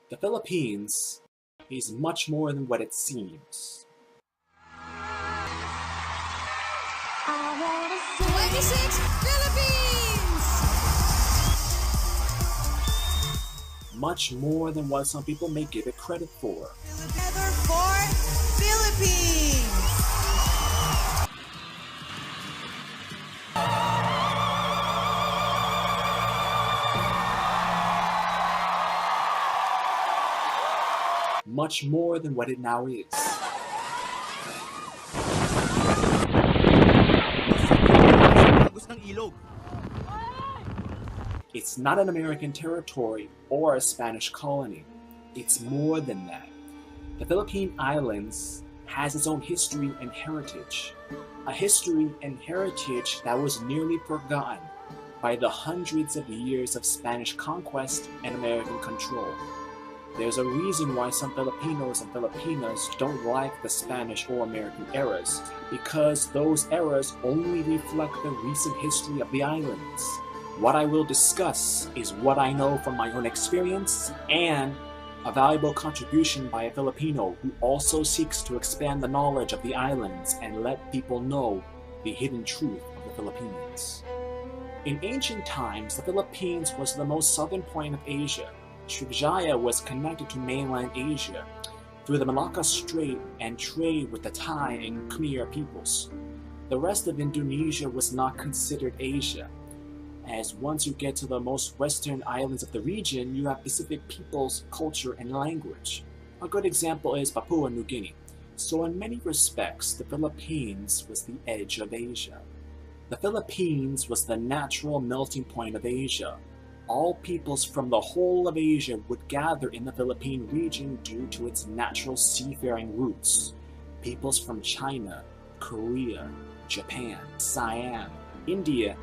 The Philippines is much more than what it seems. 26 Philippines! Much more than what some people may give it credit for. Together for Philippines! Much more than what it now is. It's not an American territory or a Spanish colony. It's more than that. The Philippine Islands has its own history and heritage. A history and heritage that was nearly forgotten by the hundreds of years of Spanish conquest and American control. There's a reason why some Filipinos and Filipinas don't like the Spanish or American eras, because those eras only reflect the recent history of the islands. What I will discuss is what I know from my own experience and a valuable contribution by a Filipino who also seeks to expand the knowledge of the islands and let people know the hidden truth of the Philippines. In ancient times, the Philippines was the most southern point of Asia. Srivijaya was connected to mainland Asia through the Malacca Strait and trade with the Thai and Khmer peoples. The rest of Indonesia was not considered Asia, as once you get to the most western islands of the region, you have Pacific peoples, culture, and language. A good example is Papua New Guinea. So in many respects, the Philippines was the edge of Asia. The Philippines was the natural melting point of Asia. All peoples from the whole of Asia would gather in the Philippine region due to its natural seafaring routes. Peoples from China, Korea, Japan, Siam, India,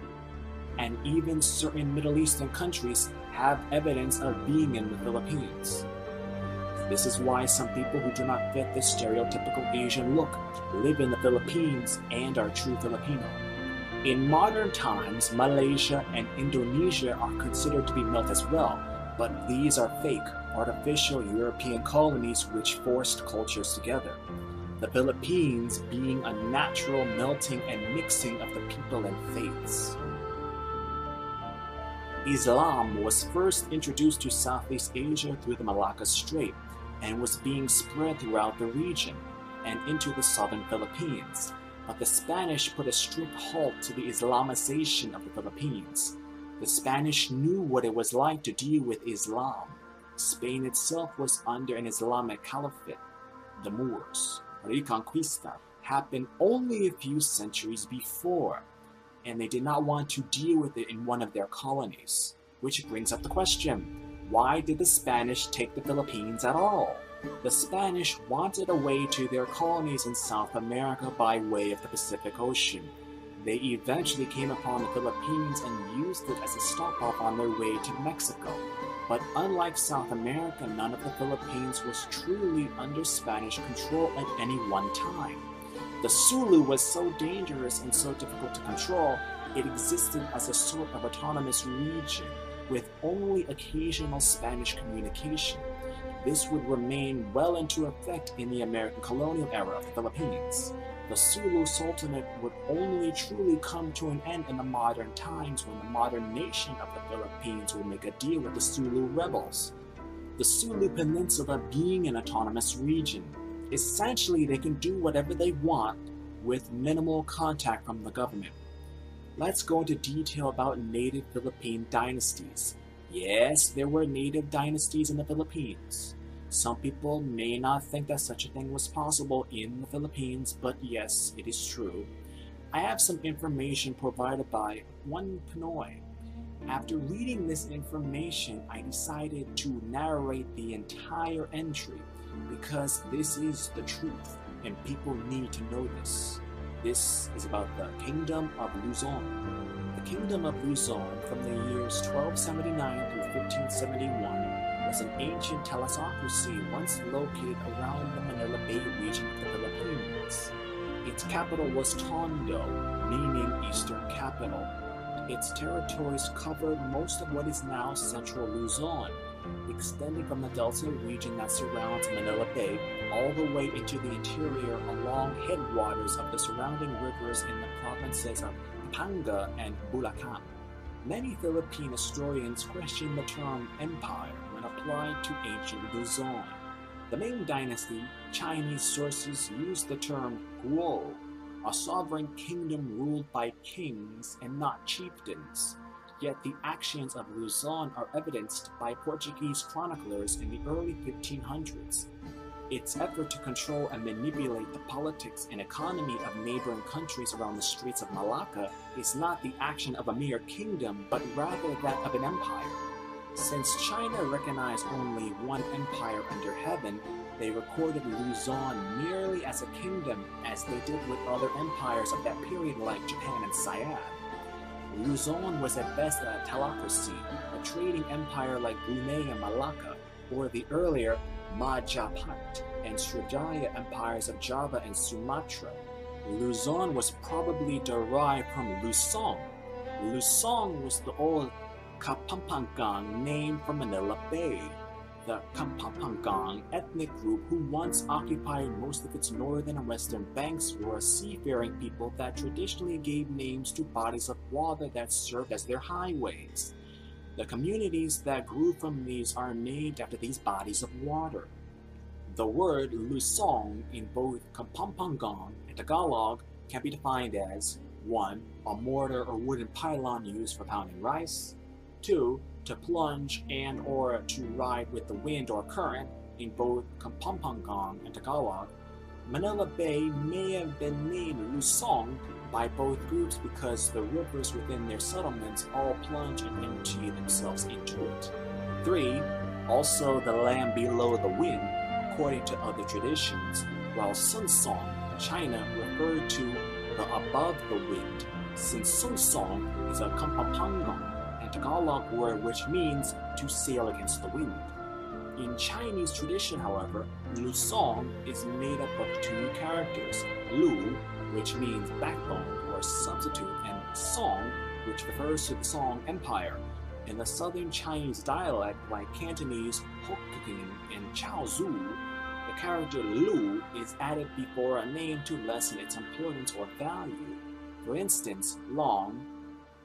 and even certain Middle Eastern countries have evidence of being in the Philippines. This is why some people who do not fit the stereotypical Asian look live in the Philippines and are true Filipino. In modern times, Malaysia and Indonesia are considered to be melt as well, but these are fake, artificial European colonies which forced cultures together. The Philippines being a natural melting and mixing of the people and faiths. Islam was first introduced to Southeast Asia through the Malacca Strait and was being spread throughout the region and into the southern Philippines. But the Spanish put a strict halt to the Islamization of the Philippines. The Spanish knew what it was like to deal with Islam. Spain itself was under an Islamic caliphate. The Moors, Reconquista, happened only a few centuries before, and they did not want to deal with it in one of their colonies. Which brings up the question, why did the Spanish take the Philippines at all? The Spanish wanted a way to their colonies in South America by way of the Pacific Ocean. They eventually came upon the Philippines and used it as a stop-off on their way to Mexico. But unlike South America, none of the Philippines was truly under Spanish control at any one time. The Sulu was so dangerous and so difficult to control, it existed as a sort of autonomous region with only occasional Spanish communication. This would remain well into effect in the American colonial era of the Philippines. The Sulu Sultanate would only truly come to an end in the modern times when the modern nation of the Philippines would make a deal with the Sulu rebels. The Sulu Peninsula being an autonomous region, essentially they can do whatever they want with minimal contact from the government. Let's go into detail about native Philippine dynasties. Yes, there were native dynasties in the Philippines. Some people may not think that such a thing was possible in the Philippines, but yes, it is true. I have some information provided by one Pinoy. After reading this information, I decided to narrate the entire entry because this is the truth and people need to know this. This is about the Kingdom of Luzon. The Kingdom of Luzon from the years 1279 through 1571 was an ancient telesocracy once located around the Manila Bay region of the Philippines. Its capital was Tondo, meaning Eastern Capital. Its territories covered most of what is now central Luzon, extending from the delta region that surrounds Manila Bay all the way into the interior along headwaters of the surrounding rivers in the provinces of Pampanga and Bulacan. Many Philippine historians question the term empire when applied to ancient Luzon. The Ming Dynasty, Chinese sources use the term guo, a sovereign kingdom ruled by kings and not chieftains. Yet the actions of Luzon are evidenced by Portuguese chroniclers in the early 1500s. Its effort to control and manipulate the politics and economy of neighboring countries around the Straits of Malacca is not the action of a mere kingdom, but rather that of an empire. Since China recognized only one empire under heaven, they recorded Luzon merely as a kingdom, as they did with other empires of that period like Japan and Siam. Luzon was at best a teocracy, a trading empire like Brunei and Malacca, or the earlier Majapahit and Srivijaya empires of Java and Sumatra. Luzon was probably derived from Lusong. Lusong was the old Kapampangan name for Manila Bay. The Kapampangan ethnic group who once occupied most of its northern and western banks were a seafaring people that traditionally gave names to bodies of water that served as their highways. The communities that grew from these are named after these bodies of water. The word Lusong in both Kapampangan and Tagalog can be defined as 1. A mortar or wooden pylon used for pounding rice. 2. To plunge and or to ride with the wind or current in both Kapampangan and Tagalog. Manila Bay may have been named Lusong by both groups because the rivers within their settlements all plunge and empty themselves into it. 3. Also the land below the wind, according to other traditions, while Sunsong, China, referred to the above the wind, since Sunsong is a Kapampangan and Tagalog word which means to sail against the wind. In Chinese tradition, however, Lusong is made up of two characters, Lu, which means backbone or substitute, and Song, which refers to the Song Empire. In the southern Chinese dialect, like Cantonese, Hokkien, and Chaozhou, the character Lu is added before a name to lessen its importance or value. For instance, Long,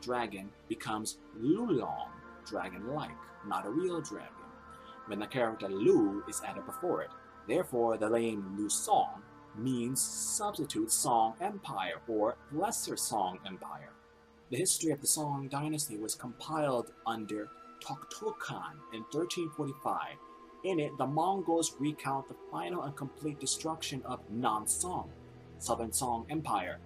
dragon, becomes Lulong, dragon-like, not a real dragon, when the character Lu is added before it. Therefore, the name Lusong means substitute Song Empire or Lesser Song Empire. The history of the Song dynasty was compiled under Toktokan in 1345. In it, the Mongols recount the final and complete destruction of Nansong, Southern Song Empire,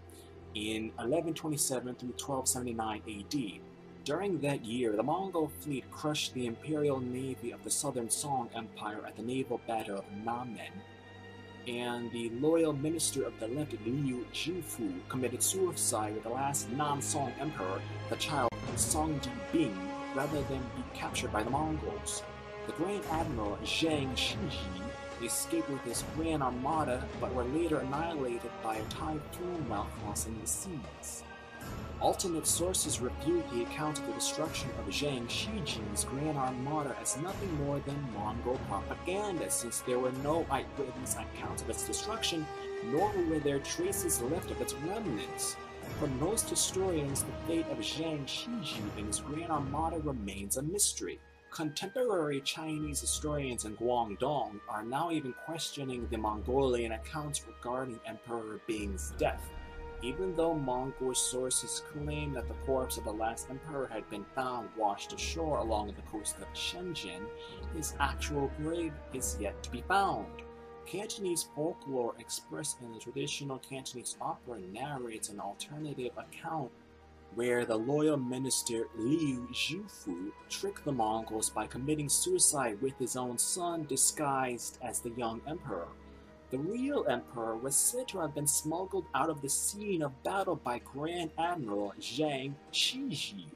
in 1127 through 1279 AD. During that year, the Mongol fleet crushed the imperial navy of the Southern Song Empire at the naval battle of Namen, and the loyal minister of the left, Liu Jinfu, committed suicide with the last non-Song emperor, the child Songdi Bing, rather than be captured by the Mongols. The Grand Admiral Zhang Shiji escaped with his Grand Armada, but were later annihilated by a typhoon while crossing the seas. Alternate sources refute the account of the destruction of Zhang Shiji's Grand Armada as nothing more than Mongol propaganda, since there were no eyewitness accounts of its destruction, nor were there traces left of its remnants. For most historians, the fate of Zhang Shiji and his Grand Armada remains a mystery. Contemporary Chinese historians in Guangdong are now even questioning the Mongolian accounts regarding Emperor Bing's death. Even though Mongol sources claim that the corpse of the last emperor had been found washed ashore along the coast of Shenzhen, his actual grave is yet to be found. Cantonese folklore expressed in the traditional Cantonese opera narrates an alternative account where the loyal minister Liu Jinfu tricked the Mongols by committing suicide with his own son disguised as the young emperor. The real emperor was said to have been smuggled out of the scene of battle by Grand Admiral Zhang Shiji,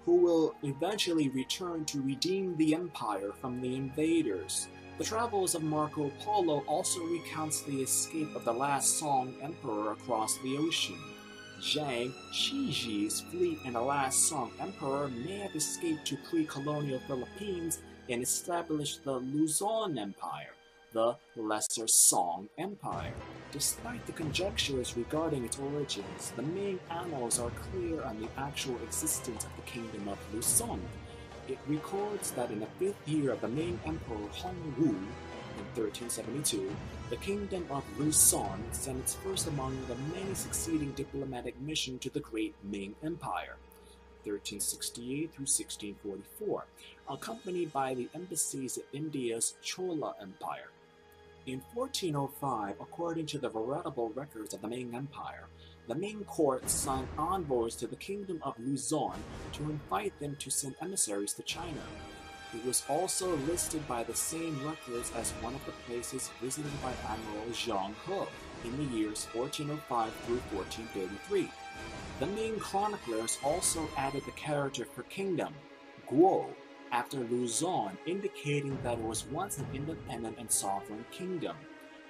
who will eventually return to redeem the empire from the invaders. The travels of Marco Polo also recounts the escape of the last Song emperor across the ocean. Zhang Shiji's fleet and the last Song emperor may have escaped to pre-colonial Philippines, and established the Luzon Empire, the Lesser Song Empire. Despite the conjectures regarding its origins, the Ming annals are clear on the actual existence of the Kingdom of Luzon. It records that in the 5th year of the Ming Emperor Hongwu, in 1372, the Kingdom of Luzon sent its first among the many succeeding diplomatic missions to the Great Ming Empire, 1368 through 1644, accompanied by the embassies of India's Chola Empire. In 1405, according to the veritable records of the Ming Empire, the Ming court sent envoys to the Kingdom of Luzon to invite them to send emissaries to China. It was also listed by the same records as one of the places visited by Admiral Zhang He in the years 1405 through 1433. The Ming chroniclers also added the character for kingdom, Guo, after Luzon, indicating that it was once an independent and sovereign kingdom.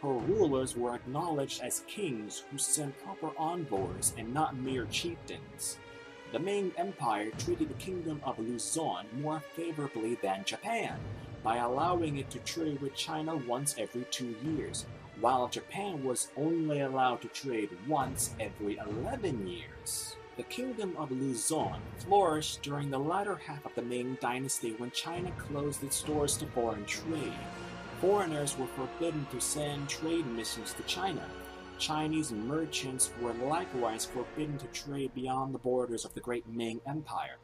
Her rulers were acknowledged as kings who sent proper envoys and not mere chieftains. The Ming Empire treated the Kingdom of Luzon more favorably than Japan, by allowing it to trade with China once every 2 years, while Japan was only allowed to trade once every 11 years. The Kingdom of Luzon flourished during the latter half of the Ming Dynasty when China closed its doors to foreign trade. Foreigners were forbidden to send trade missions to China. Chinese merchants were likewise forbidden to trade beyond the borders of the Great Ming Empire.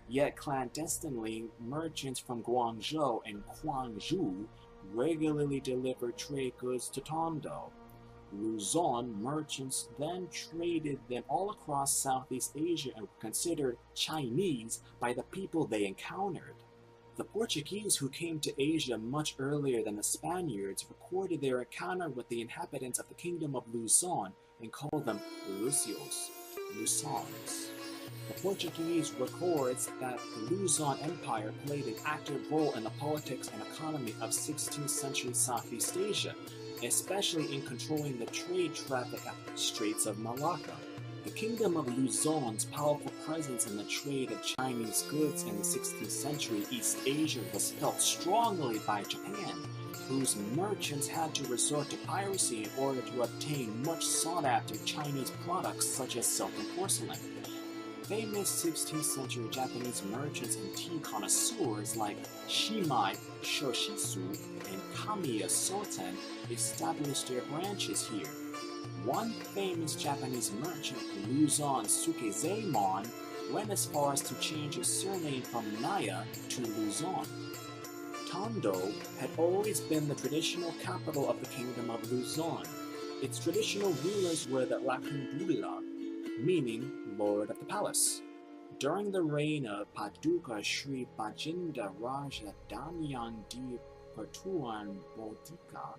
Yet clandestinely, merchants from Guangzhou and Guangzhou regularly delivered trade goods to Tondo. Luzon merchants then traded them all across Southeast Asia and were considered Chinese by the people they encountered. The Portuguese, who came to Asia much earlier than the Spaniards, recorded their encounter with the inhabitants of the Kingdom of Luzon and called them Lucios, Lusons. The Portuguese records that the Luzon Empire played an active role in the politics and economy of 16th century Southeast Asia, especially in controlling the trade traffic at the Straits of Malacca. The Kingdom of Luzon's powerful presence in the trade of Chinese goods in the 16th century East Asia was felt strongly by Japan, whose merchants had to resort to piracy in order to obtain much sought-after Chinese products such as silk and porcelain. Famous 16th century Japanese merchants and tea connoisseurs like Shimai Shoshisu and Kamiya Soten established their branches here. One famous Japanese merchant, Luzon Sukezaemon, went as far as to change his surname from Naya to Luzon. Tondo had always been the traditional capital of the Kingdom of Luzon. Its traditional rulers were the Lakandula, meaning Lord of the Palace. During the reign of Paduka Sri Bajinda Raja Danyan di Pertuan Bodhika,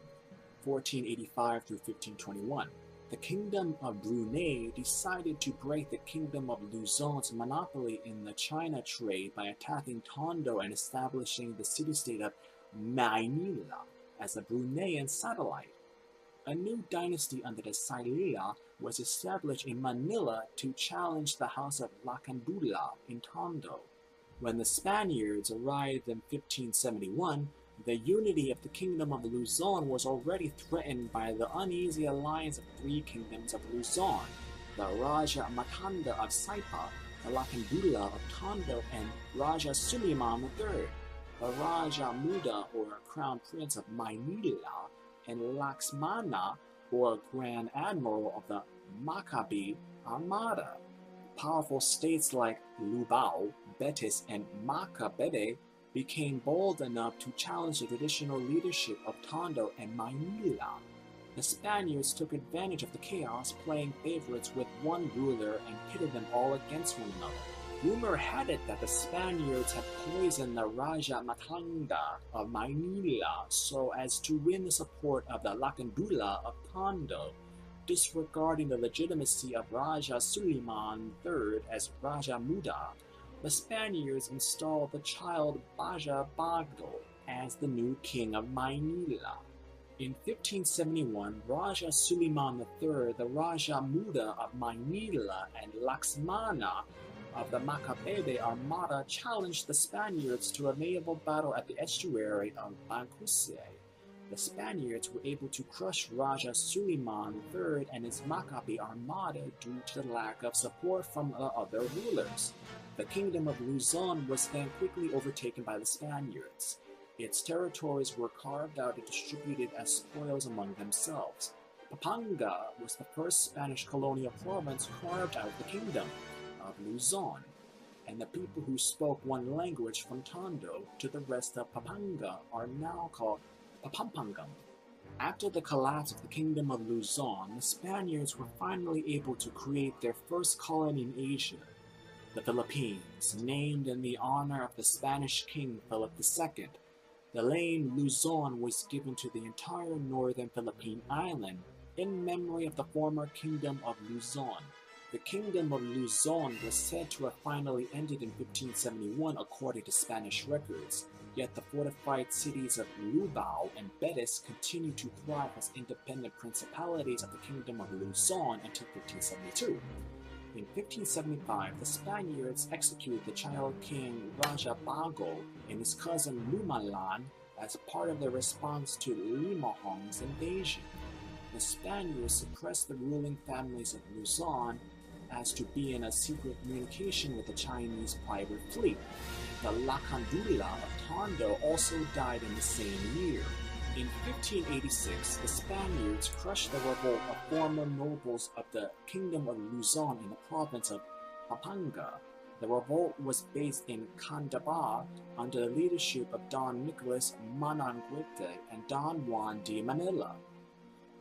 1485 through 1521, the Kingdom of Brunei decided to break the Kingdom of Luzon's monopoly in the China trade by attacking Tondo and establishing the city-state of Maynila as a Bruneian satellite. A new dynasty under the Sailila was established in Manila to challenge the House of Lakandula in Tondo. When the Spaniards arrived in 1571, the unity of the Kingdom of Luzon was already threatened by the uneasy alliance of 3 kingdoms of Luzon, the Raja Matanda of Saipa, the Lakandula of Tondo, and Raja Suleiman III, the Raja Muda or Crown Prince of Maynila, and Laxmana or Grand Admiral of the Maccabi Armada. Powerful states like Lubao, Betis, and Macabebe became bold enough to challenge the traditional leadership of Tondo and Maynila. The Spaniards took advantage of the chaos, playing favorites with one ruler and pitted them all against one another. Rumor had it that the Spaniards had poisoned the Raja Matanda of Maynila so as to win the support of the Lakandula of Tondo, disregarding the legitimacy of Raja Suleiman III as Raja Muda. The Spaniards installed the child Baja Bagdo as the new king of Maynila. In 1571, Raja Suleiman III, the Raja Muda of Maynila, and Laxmana of the Macabebe Armada challenged the Spaniards to a naval battle at the estuary of Bancuse. The Spaniards were able to crush Raja Suleiman III and his Maccabi armada due to the lack of support from the other rulers. The kingdom of Luzon was then quickly overtaken by the Spaniards. Its territories were carved out and distributed as spoils among themselves. Pampanga was the first Spanish colonial province carved out of the kingdom of Luzon, and the people who spoke one language from Tondo to the rest of Pampanga are now called Papampangam. After the collapse of the Kingdom of Luzon, the Spaniards were finally able to create their first colony in Asia, the Philippines, named in the honor of the Spanish King Philip II. The name Luzon was given to the entire northern Philippine island in memory of the former Kingdom of Luzon. The Kingdom of Luzon was said to have finally ended in 1571 according to Spanish records, yet the fortified cities of Lubao and Betis continued to thrive as independent principalities of the Kingdom of Luzon until 1572. In 1575, the Spaniards executed the child king Raja Bago and his cousin Lumalan as part of their response to Limahong's invasion. The Spaniards suppressed the ruling families of Luzon as to be in a secret communication with the Chinese private fleet. The Lacandula of Tondo also died in the same year. In 1586, the Spaniards crushed the revolt of former nobles of the Kingdom of Luzon in the province of Pampanga. The revolt was based in Candaba under the leadership of Don Nicolas Mananguete and Don Juan de Manila.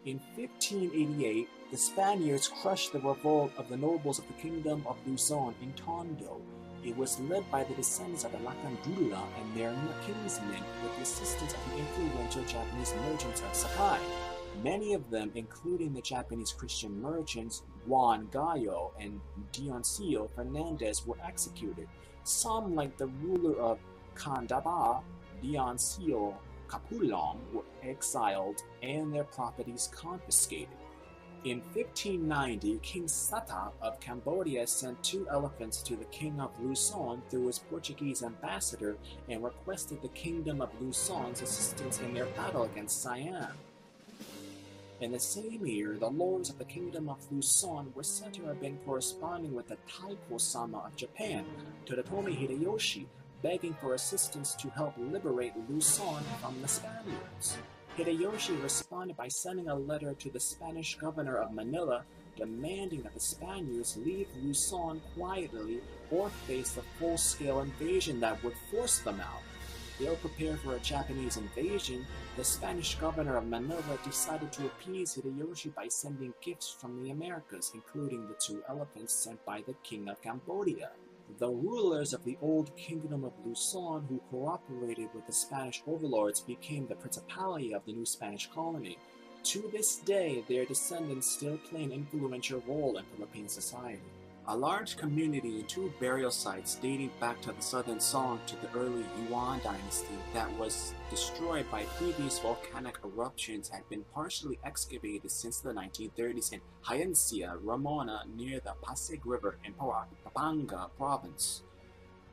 In 1588, the Spaniards crushed the revolt of the nobles of the Kingdom of Luzon in Tondo. It was led by the descendants of the Lacandula and their kinsmen with the assistance of the influential Japanese merchants of Sakai. Many of them, including the Japanese Christian merchants Juan Gallo and Dionisio Fernandez, were executed. Some, like the ruler of Candaba, Dionisio Capulong, were exiled and their properties confiscated. In 1590, King Sata of Cambodia sent 2 elephants to the King of Luzon through his Portuguese ambassador and requested the Kingdom of Luzon's assistance in their battle against Siam. In the same year, the lords of the Kingdom of Luzon were said to have been corresponding with the Taiko-sama of Japan, Toyotomi Hideyoshi, begging for assistance to help liberate Luzon from the Spaniards. Hideyoshi responded by sending a letter to the Spanish governor of Manila demanding that the Spaniards leave Luzon quietly or face a full-scale invasion that would force them out. Ill prepared for a Japanese invasion, the Spanish governor of Manila decided to appease Hideyoshi by sending gifts from the Americas, including the 2 elephants sent by the King of Cambodia. The rulers of the old Kingdom of Luzon who cooperated with the Spanish overlords became the principality of the new Spanish colony. To this day, their descendants still play an influential role in Philippine society. A large community and 2 burial sites dating back to the southern Song to the early Yuan dynasty that was destroyed by previous volcanic eruptions had been partially excavated since the 1930s in Hyencia, Ramona near the Pasig River in Pampanga province.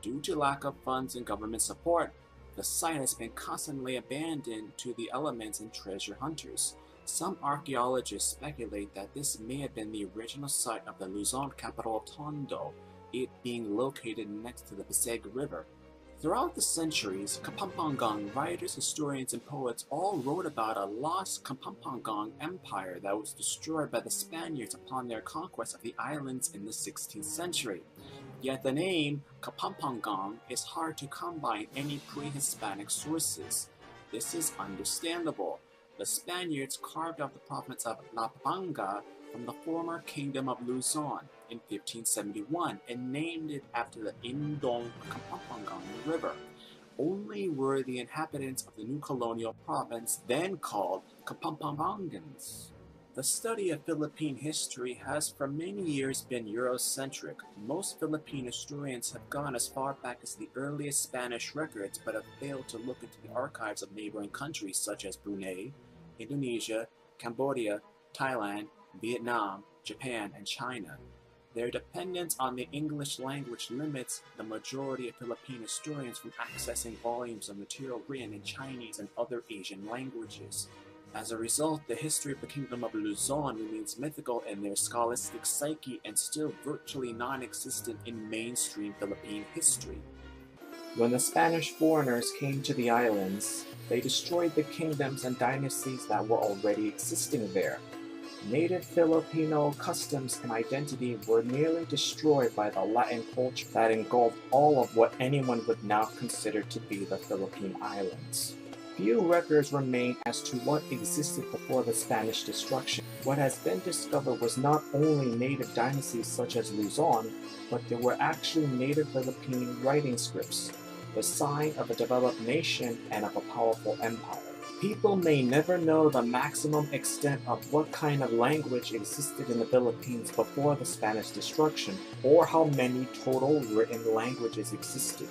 Due to lack of funds and government support, the site has been constantly abandoned to the elements and treasure hunters. Some archaeologists speculate that this may have been the original site of the Luzon capital of Tondo, it being located next to the Pasig River. Throughout the centuries, Kapampangan writers, historians, and poets all wrote about a lost Kapampangan empire that was destroyed by the Spaniards upon their conquest of the islands in the 16th century. Yet the name Kapampangan is hard to come by in any pre-Hispanic sources. This is understandable. The Spaniards carved out the province of La Pampanga from the former Kingdom of Luzon in 1571 and named it after the Indong Kapampangan River. Only were the inhabitants of the new colonial province then called Kapampangans. The study of Philippine history has for many years been Eurocentric. Most Philippine historians have gone as far back as the earliest Spanish records but have failed to look into the archives of neighboring countries such as Brunei, Indonesia, Cambodia, Thailand, Vietnam, Japan, and China. Their dependence on the English language limits the majority of Philippine historians from accessing volumes of material written in Chinese and other Asian languages. As a result, the history of the Kingdom of Luzon remains mythical in their scholastic psyche and still virtually non-existent in mainstream Philippine history. When the Spanish foreigners came to the islands, they destroyed the kingdoms and dynasties that were already existing there. Native Filipino customs and identity were nearly destroyed by the Latin culture that engulfed all of what anyone would now consider to be the Philippine Islands. Few records remain as to what existed before the Spanish destruction. What has been discovered was not only native dynasties such as Luzon, but there were actually native Philippine writing scripts, the sign of a developed nation and of a powerful empire. People may never know the maximum extent of what kind of language existed in the Philippines before the Spanish destruction, or how many total written languages existed.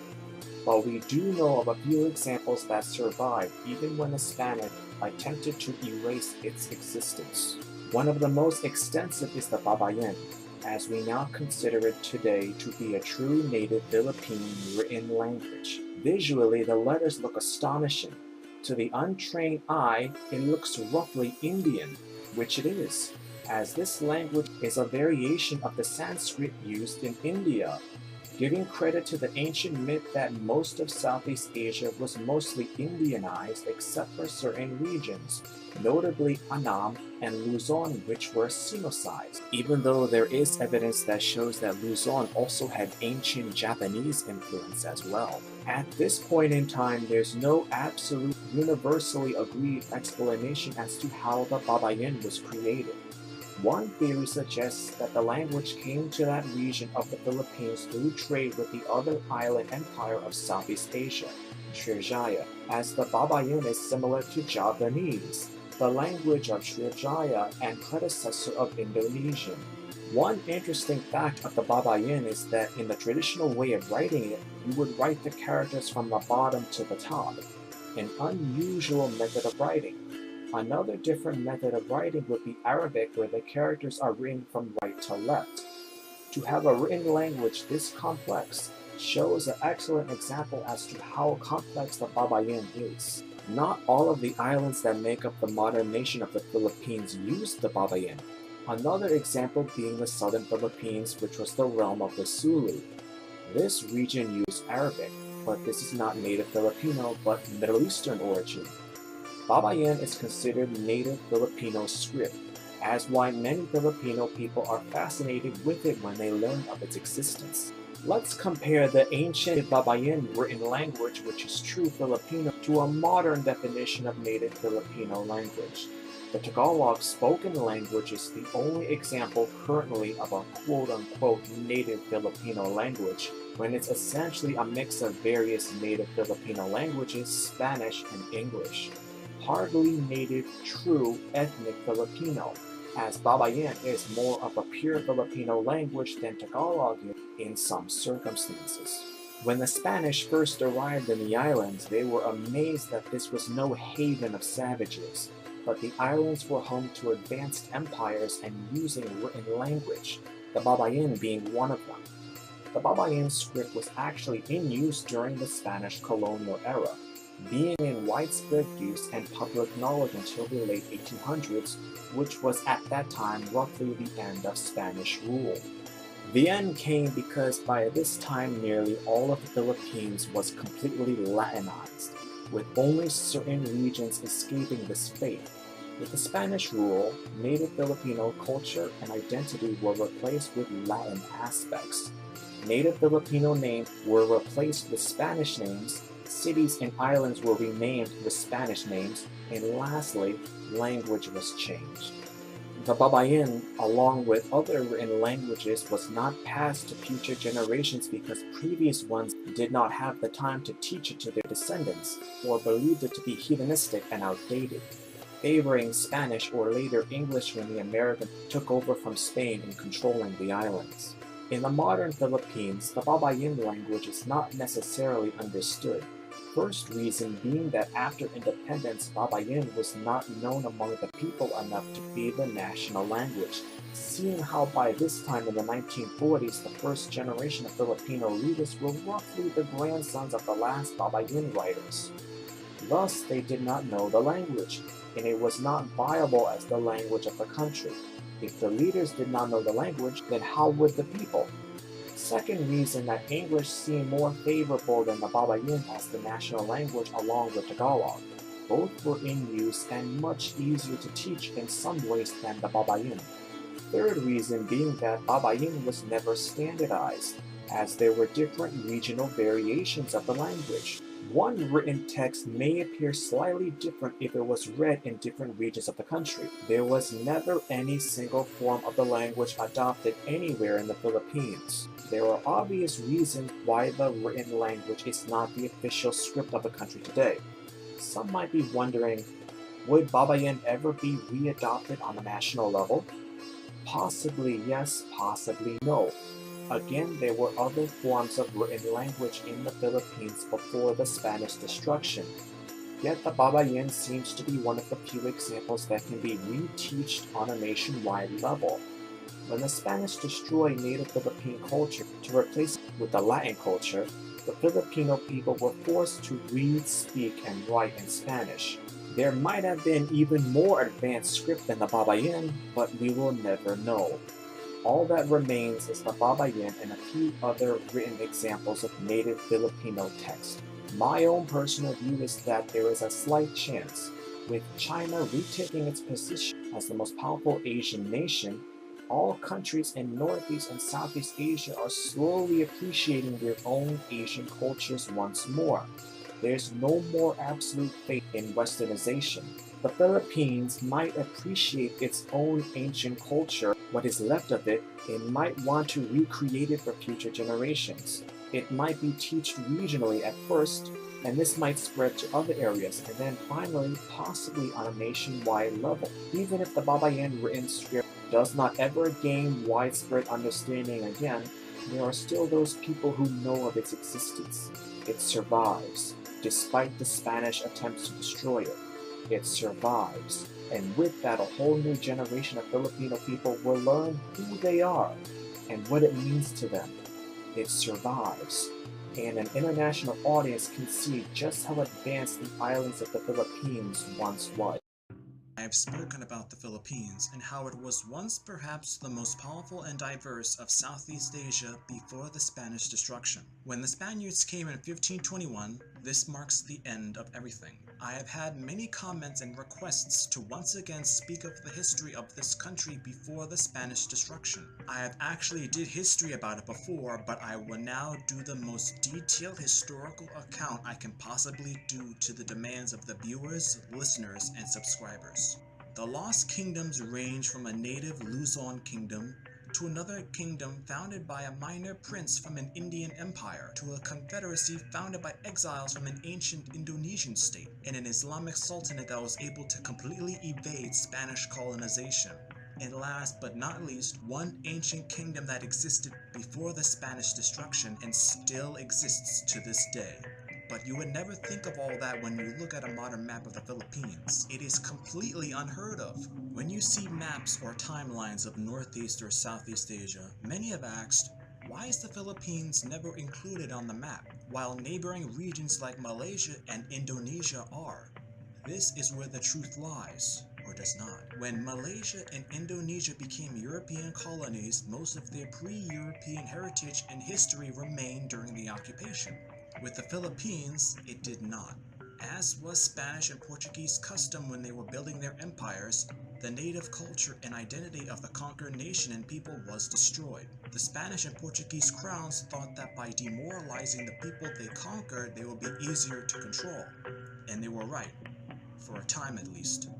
But we do know of a few examples that survived even when the Spanish attempted to erase its existence. One of the most extensive is the Babayan, as we now consider it today to be a true native Philippine written language. Visually, the letters look astonishing. To the untrained eye, it looks roughly Indian, which it is, as this language is a variation of the Sanskrit used in India, giving credit to the ancient myth that most of Southeast Asia was mostly Indianized except for certain regions, notably Annam and Luzon, which were Sinicized, even though there is evidence that shows that Luzon also had ancient Japanese influence as well. At this point in time, there's no absolute universally agreed explanation as to how the Babayan was created. One theory suggests that the language came to that region of the Philippines through trade with the other island empire of Southeast Asia, Sriwijaya, as the Babayan is similar to Javanese, the language of Sriwijaya and predecessor of Indonesian. One interesting fact of the Babayan is that in the traditional way of writing it, you would write the characters from the bottom to the top, an unusual method of writing. Another different method of writing would be Arabic, where the characters are written from right to left. To have a written language this complex shows an excellent example as to how complex the Babayan is. Not all of the islands that make up the modern nation of the Philippines use the Babayan. Another example being the southern Philippines, which was the realm of the Sulu. This region used Arabic, but this is not native Filipino but Middle Eastern origin. Babayan is considered native Filipino script, as why many Filipino people are fascinated with it when they learn of its existence. Let's compare the ancient Babayan written language, which is true Filipino, to a modern definition of native Filipino language. The Tagalog spoken language is the only example currently of a quote-unquote native Filipino language, when it's essentially a mix of various native Filipino languages, Spanish and English. Hardly native, true, ethnic Filipino, as Babayan is more of a pure Filipino language than Tagalog in some circumstances. When the Spanish first arrived in the islands, they were amazed that this was no haven of savages, but the islands were home to advanced empires and using written language, the Babayan being one of them. The Babayan script was actually in use during the Spanish colonial era, being in widespread use and public knowledge until the late 1800s, which was at that time roughly the end of Spanish rule. The end came because by this time nearly all of the Philippines was completely Latinized, with only certain regions escaping this fate. With the Spanish rule, native Filipino culture and identity were replaced with Latin aspects. Native Filipino names were replaced with Spanish names, cities and islands were renamed with Spanish names, and lastly, language was changed. The Babayan, along with other written languages, was not passed to future generations because previous ones did not have the time to teach it to their descendants, or believed it to be heathenistic and outdated, favoring Spanish or later English when the Americans took over from Spain in controlling the islands. In the modern Philippines, the Babayan language is not necessarily understood. First reason being that after independence, Babayan was not known among the people enough to be the national language, Seeing how by this time in the 1940s, the first generation of Filipino readers were roughly the grandsons of the last Babayan writers. Thus, they did not know the language, and it was not viable as the language of the country. If the leaders did not know the language, then how would the people? Second reason that English seemed more favorable than the Babayan as the national language along with Tagalog. Both were in use and much easier to teach in some ways than the Babayan. Third reason being that Babayan was never standardized, as there were different regional variations of the language. One written text may appear slightly different if it was read in different regions of the country. There was never any single form of the language adopted anywhere in the Philippines. There are obvious reasons why the written language is not the official script of the country today. Some might be wondering, would Babayan ever be readopted on the national level? Possibly yes, possibly no. Again, there were other forms of written language in the Philippines before the Spanish destruction. Yet the Babayan seems to be one of the few examples that can be retaught on a nationwide level. When the Spanish destroyed native Philippine culture to replace it with the Latin culture, the Filipino people were forced to read, speak, and write in Spanish. There might have been even more advanced script than the Babayan, but we will never know. All that remains is the Babayan and a few other written examples of native Filipino text. My own personal view is that there is a slight chance, with China retaking its position as the most powerful Asian nation, all countries in Northeast and Southeast Asia are slowly appreciating their own Asian cultures once more. There's no more absolute faith in westernization. The Philippines might appreciate its own ancient culture, what is left of it, and might want to recreate it for future generations. It might be taught regionally at first, and this might spread to other areas, and then finally, possibly on a nationwide level. Even if the Babayan written script does not ever gain widespread understanding again, there are still those people who know of its existence. It survives, despite the Spanish attempts to destroy it. It survives, and with that a whole new generation of Filipino people will learn who they are and what it means to them. It survives, and an international audience can see just how advanced the islands of the Philippines once was. I have spoken about the Philippines and how it was once perhaps the most powerful and diverse of Southeast Asia before the Spanish destruction. When the Spaniards came in 1521, this marks the end of everything. I have had many comments and requests to once again speak of the history of this country before the Spanish destruction. I have actually did history about it before, but I will now do the most detailed historical account I can possibly do to the demands of the viewers, listeners, and subscribers. The Lost Kingdoms range from a native Luzon kingdom to another kingdom founded by a minor prince from an Indian empire, to a confederacy founded by exiles from an ancient Indonesian state, and an Islamic sultanate that was able to completely evade Spanish colonization. And last but not least, one ancient kingdom that existed before the Spanish destruction and still exists to this day. But you would never think of all that when you look at a modern map of the Philippines. It is completely unheard of. When you see maps or timelines of Northeast or Southeast Asia, many have asked, why is the Philippines never included on the map, while neighboring regions like Malaysia and Indonesia are? This is where the truth lies, or does not. When Malaysia and Indonesia became European colonies, most of their pre-European heritage and history remained during the occupation. With the Philippines, it did not. As was Spanish and Portuguese custom when they were building their empires, the native culture and identity of the conquered nation and people was destroyed. The Spanish and Portuguese crowns thought that by demoralizing the people they conquered, they would be easier to control. And they were right, for a time at least.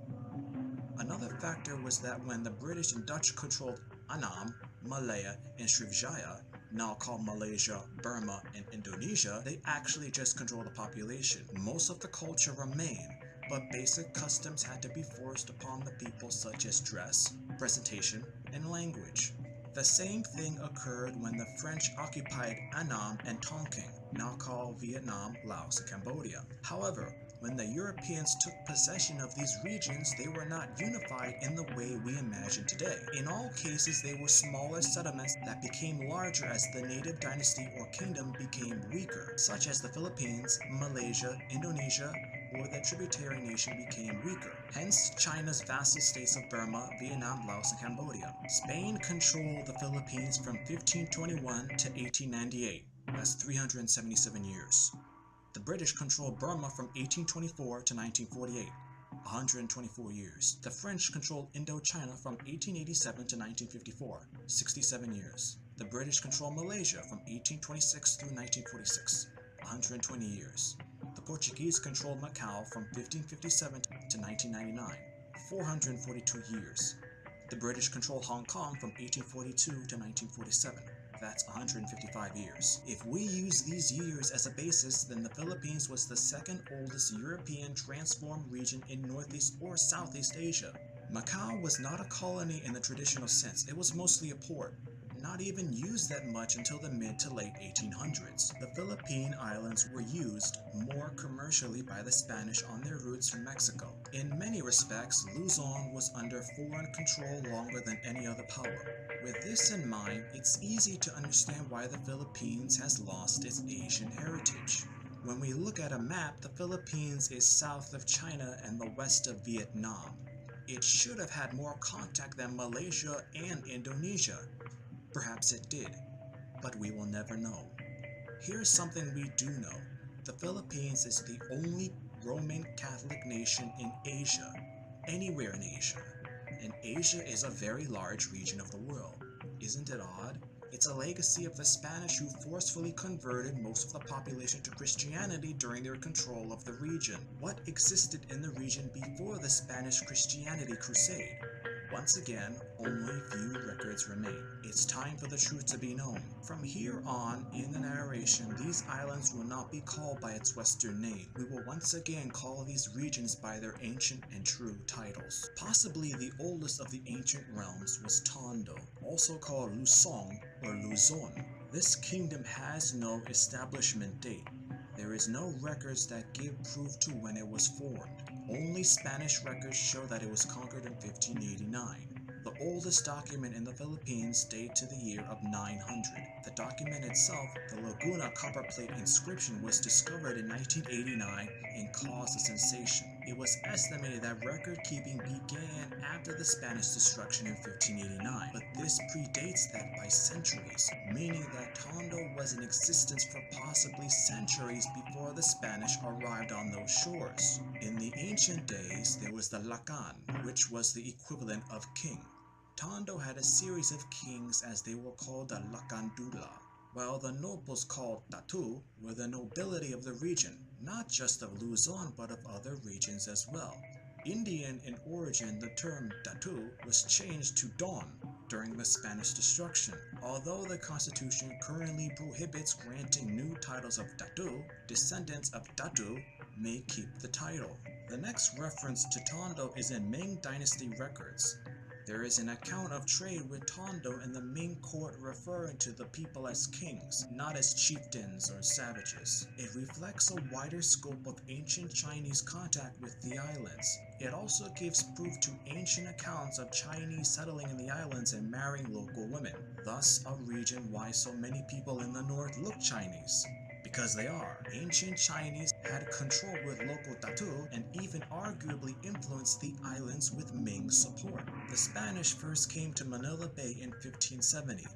Another factor was that when the British and Dutch controlled Annam, Malaya, and Srivijaya, now called Malaysia, Burma, and Indonesia, they actually just controlled the population. Most of the culture remained, but basic customs had to be forced upon the people such as dress, presentation, and language. The same thing occurred when the French occupied Annam and Tonkin. now called Vietnam, Laos, and Cambodia. However, when the Europeans took possession of these regions, they were not unified in the way we imagine today. In all cases, they were smaller settlements that became larger as the native dynasty or kingdom became weaker, such as the Philippines, Malaysia, Indonesia, or the tributary nation became weaker. Hence, China's vassal states of Burma, Vietnam, Laos, and Cambodia. Spain controlled the Philippines from 1521 to 1898. That's 377 years. The British controlled Burma from 1824 to 1948, 124 years. The French controlled Indochina from 1887 to 1954, 67 years. The British controlled Malaysia from 1826 through 1946, 120 years. The Portuguese controlled Macau from 1557 to 1999, 442 years. The British controlled Hong Kong from 1842 to 1947. That's 155 years. If we use these years as a basis, then the Philippines was the second oldest European transformed region in Northeast or Southeast Asia. Macau was not a colony in the traditional sense. It was mostly a port, not even used that much until the mid to late 1800s. The Philippine Islands were used more commercially by the Spanish on their routes from Mexico. In many respects, Luzon was under foreign control longer than any other power. With this in mind, it's easy to understand why the Philippines has lost its Asian heritage. When we look at a map, the Philippines is south of China and the west of Vietnam. It should have had more contact than Malaysia and Indonesia. Perhaps it did, but we will never know. Here's something we do know. The Philippines is the only Roman Catholic nation in Asia, anywhere in Asia. And Asia is a very large region of the world. Isn't it odd? It's a legacy of the Spanish who forcefully converted most of the population to Christianity during their control of the region. What existed in the region before the Spanish Christianity crusade? Once again, only few records remain. It's time for the truth to be known. From here on, in the narration, these islands will not be called by its western name. We will once again call these regions by their ancient and true titles. Possibly the oldest of the ancient realms was Tondo, also called Luzon or Luzon. This kingdom has no establishment date. There is no records that give proof to when it was formed. Only Spanish records show that it was conquered in 1589. The oldest document in the Philippines date to the year of 900. The document itself, the Laguna copperplate inscription, was discovered in 1989 and caused a sensation. It was estimated that record keeping began after the Spanish destruction in 1589, but this predates that by centuries, meaning that Tondo was in existence for possibly centuries before the Spanish arrived on those shores. In the ancient days, there was the Lakan, which was the equivalent of king. Tondo had a series of kings as they were called the Lakandula, while the nobles called Datu were the nobility of the region, not just of Luzon but of other regions as well. Indian in origin, the term Datu was changed to Don during the Spanish destruction. Although the Constitution currently prohibits granting new titles of Datu, descendants of Datu may keep the title. The next reference to Tondo is in Ming Dynasty records. There is an account of trade with Tondo in the Ming court referring to the people as kings, not as chieftains or savages. It reflects a wider scope of ancient Chinese contact with the islands. It also gives proof to ancient accounts of Chinese settling in the islands and marrying local women, thus a reason why so many people in the north look Chinese. Because they are. Ancient Chinese had control with local Datu and even arguably influenced the islands with Ming support. The Spanish first came to Manila Bay in 1570.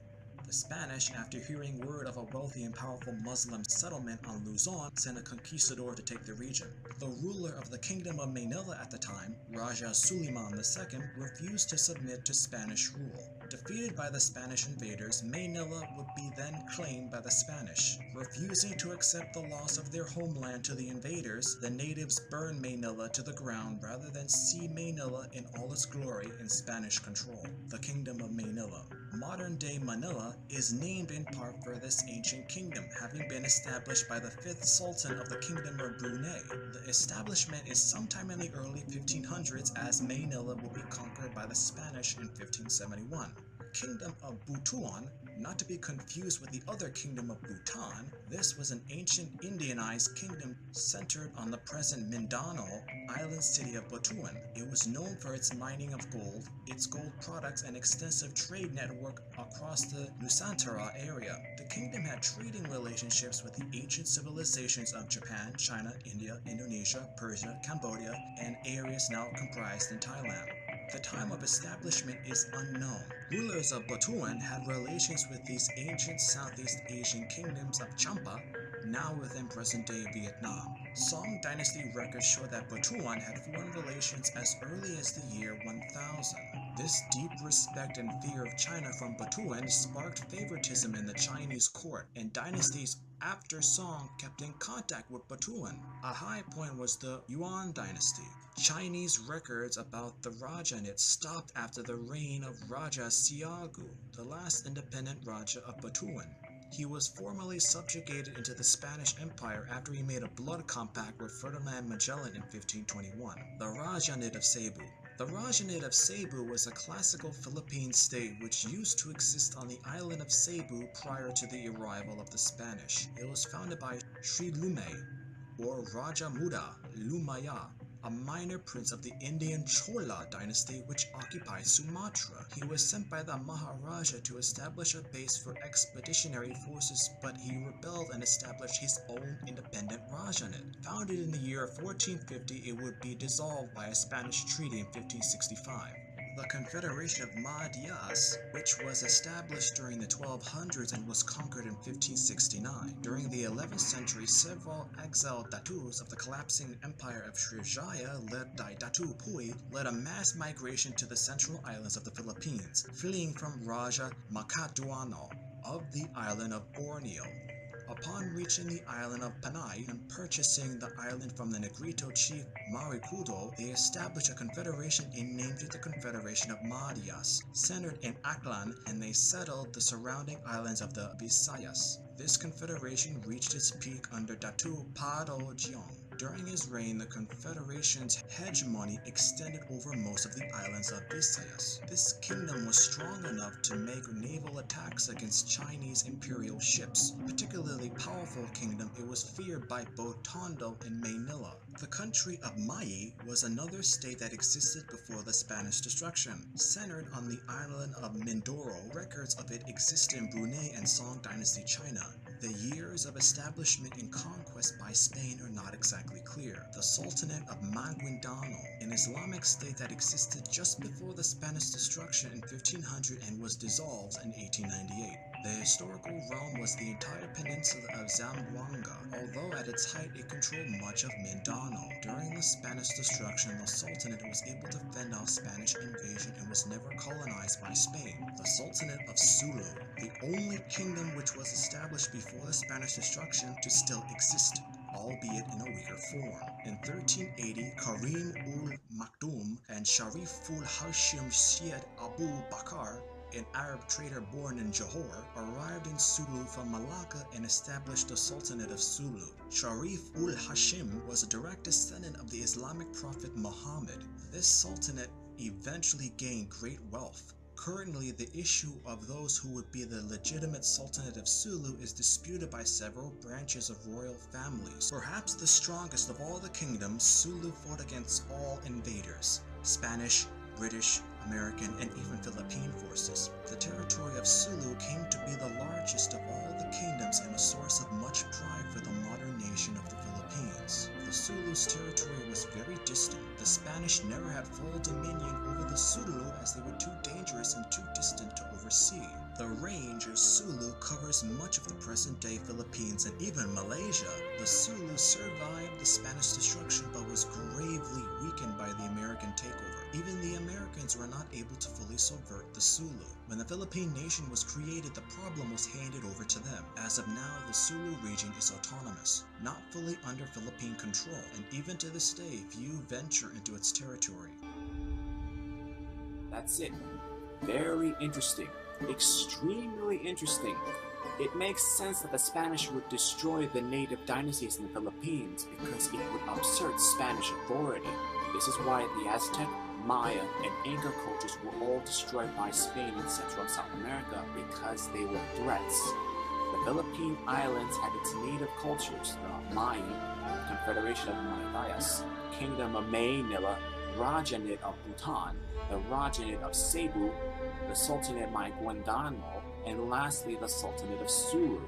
The Spanish, after hearing word of a wealthy and powerful Muslim settlement on Luzon, sent a conquistador to take the region. The ruler of the Kingdom of Manila at the time, Raja Suleiman II, refused to submit to Spanish rule. Defeated by the Spanish invaders, Manila would be then claimed by the Spanish. Refusing to accept the loss of their homeland to the invaders, the natives burned Manila to the ground rather than see Manila in all its glory in Spanish control. The Kingdom of Manila. Modern-day Manila is named in part for this ancient kingdom, having been established by the 5th Sultan of the Kingdom of Brunei. The establishment is sometime in the early 1500s, as Manila will be conquered by the Spanish in 1571. Kingdom of Butuan, Not to be confused with the other kingdom of Bhutan, this was an ancient Indianized kingdom centered on the present Mindanao island city of Butuan. It was known for its mining of gold, its gold products, and extensive trade network across the Nusantara area. The kingdom had trading relationships with the ancient civilizations of Japan, China, India, Indonesia, Persia, Cambodia, and areas now comprised in Thailand. The time of establishment is unknown. Rulers of Butuan had relations with these ancient Southeast Asian kingdoms of Champa, now within present-day Vietnam. Song dynasty records show that Butuan had foreign relations as early as the year 1000. This deep respect and fear of China from Butuan sparked favoritism in the Chinese court, and dynasties after Song kept in contact with Butuan. A high point was the Yuan dynasty. Chinese records about the Rajanate stopped after the reign of Raja Siagu, the last independent Raja of Butuan. He was formally subjugated into the Spanish Empire after he made a blood compact with Ferdinand Magellan in 1521. The Rajanate of Cebu. The Rajanate of Cebu was a classical Philippine state which used to exist on the island of Cebu prior to the arrival of the Spanish. It was founded by Sri Lume, or Raja Muda Lumaya, a minor prince of the Indian Chola dynasty which occupied Sumatra. He was sent by the Maharaja to establish a base for expeditionary forces, but he rebelled and established his own independent Rajanate. Founded in the year 1450, it would be dissolved by a Spanish treaty in 1565. The Confederation of Madhyas, which was established during the 1200s and was conquered in 1569. During the 11th century, several exiled Datus of the collapsing empire of Srivijaya, led by Datu Pui, led a mass migration to the central islands of the Philippines, fleeing from Raja Makatuano of the island of Borneo. Upon reaching the island of Panay and purchasing the island from the Negrito chief Marikudo, they established a confederation and named it the Confederation of Madhyas, centered in Aklan, and they settled the surrounding islands of the Visayas. This confederation reached its peak under Datu Padojong. During his reign, the Confederation's hegemony extended over most of the islands of Visayas. This kingdom was strong enough to make naval attacks against Chinese imperial ships. A particularly powerful kingdom, it was feared by both Tondo and Manila. The country of Mayi was another state that existed before the Spanish destruction. Centered on the island of Mindoro, records of it exist in Brunei and Song Dynasty China. The years of establishment and conquest by Spain are not exactly clear. The Sultanate of Maguindano, an Islamic state that existed just before the Spanish destruction in 1500 and was dissolved in 1898. The historical realm was the entire peninsula of Zamboanga, although at its height it controlled much of Mindanao. During the Spanish destruction, the Sultanate was able to fend off Spanish invasion and was never colonized by Spain. The Sultanate of Sulu, the only kingdom which was established before the Spanish destruction to still exist, albeit in a weaker form. In 1380, Karim ul Maktoum and Shariful Hashim Syed Abu Bakr, an Arab trader born in Johor, arrived in Sulu from Malacca and established the Sultanate of Sulu. Sharif ul Hashim was a direct descendant of the Islamic prophet Muhammad. This sultanate eventually gained great wealth. Currently, the issue of those who would be the legitimate Sultanate of Sulu is disputed by several branches of royal families. Perhaps the strongest of all the kingdoms, Sulu fought against all invaders: Spanish, British, American, and even Philippine forces. The territory of Sulu came to be the largest of all the kingdoms and a source of much pride for the modern nation of the Philippines. The Sulu's territory was very distant. The Spanish never had full dominion over the Sulu as they were too dangerous and too distant to oversee. The range of Sulu covers much of the present-day Philippines and even Malaysia. The Sulu survived the Spanish destruction but was gravely weakened by the American takeover. Even the Americans were not able to fully subvert the Sulu. When the Philippine nation was created, the problem was handed over to them. As of now, the Sulu region is autonomous, not fully under Philippine control, and even to this day, few venture into its territory. That's it. Very interesting. Extremely interesting. It makes sense that the Spanish would destroy the native dynasties in the Philippines because it would assert Spanish authority. This is why the Aztec, Maya, and Inca cultures were all destroyed by Spain in Central and South America because they were threats. The Philippine Islands had its native cultures, the Mayan, Confederation of Manayas, Kingdom of Manila, Rajanate of Bhutan, the Rajanate of Cebu, the Sultanate Maguindanao, and lastly the Sultanate of Sulu.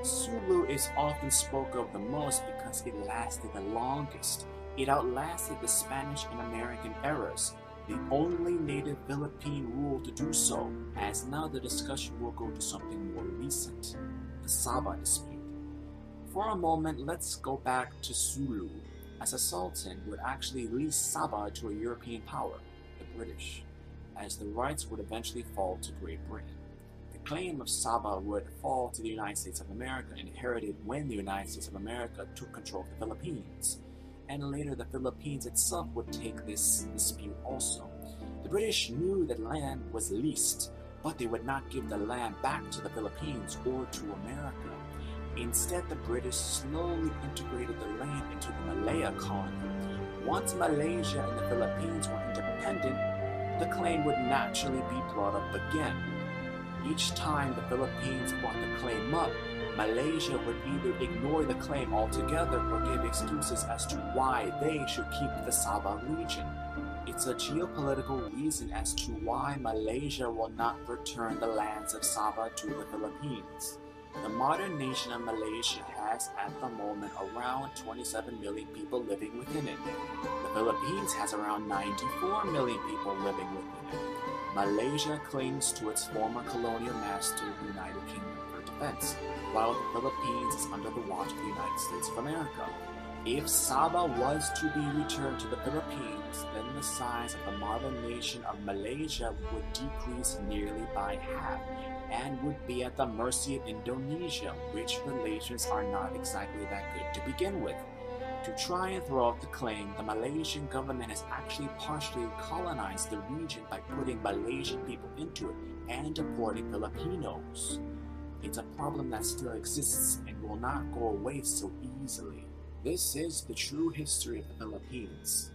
Sulu is often spoken of the most because it lasted the longest. It outlasted the Spanish and American eras, the only native Philippine rule to do so, as now the discussion will go to something more recent, the Sabah dispute. For a moment, let's go back to Sulu, as a sultan would actually lease Sabah to a European power, the British, as the rights would eventually fall to Great Britain. The claim of Sabah would fall to the United States of America, inherited when the United States of America took control of the Philippines. And later the Philippines itself would take this dispute also. The British knew that land was leased, but they would not give the land back to the Philippines or to America. Instead, the British slowly integrated the land into the Malaya colony. Once Malaysia and the Philippines were independent, the claim would naturally be brought up again. Each time the Philippines brought the claim up, Malaysia would either ignore the claim altogether or give excuses as to why they should keep the Sabah region. It's a geopolitical reason as to why Malaysia will not return the lands of Sabah to the Philippines. The modern nation of Malaysia has at the moment around 27 million people living within it. The Philippines has around 94 million people living within it. Malaysia clings to its former colonial master, the United Kingdom, for defense, while the Philippines is under the watch of the United States of America. If Sabah was to be returned to the Philippines, then the size of the modern nation of Malaysia would decrease nearly by half and would be at the mercy of Indonesia, which relations are not exactly that good to begin with. To try and throw out the claim, the Malaysian government has actually partially colonized the region by putting Malaysian people into it and deporting Filipinos. It's a problem that still exists and will not go away so easily. This is the true history of the Philippines.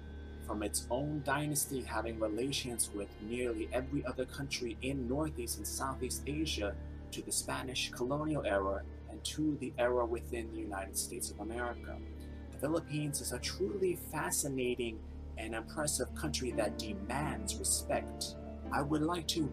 From its own dynasty having relations with nearly every other country in Northeast and Southeast Asia, to the Spanish colonial era, and to the era within the United States of America. The Philippines is a truly fascinating and impressive country that demands respect. I would like to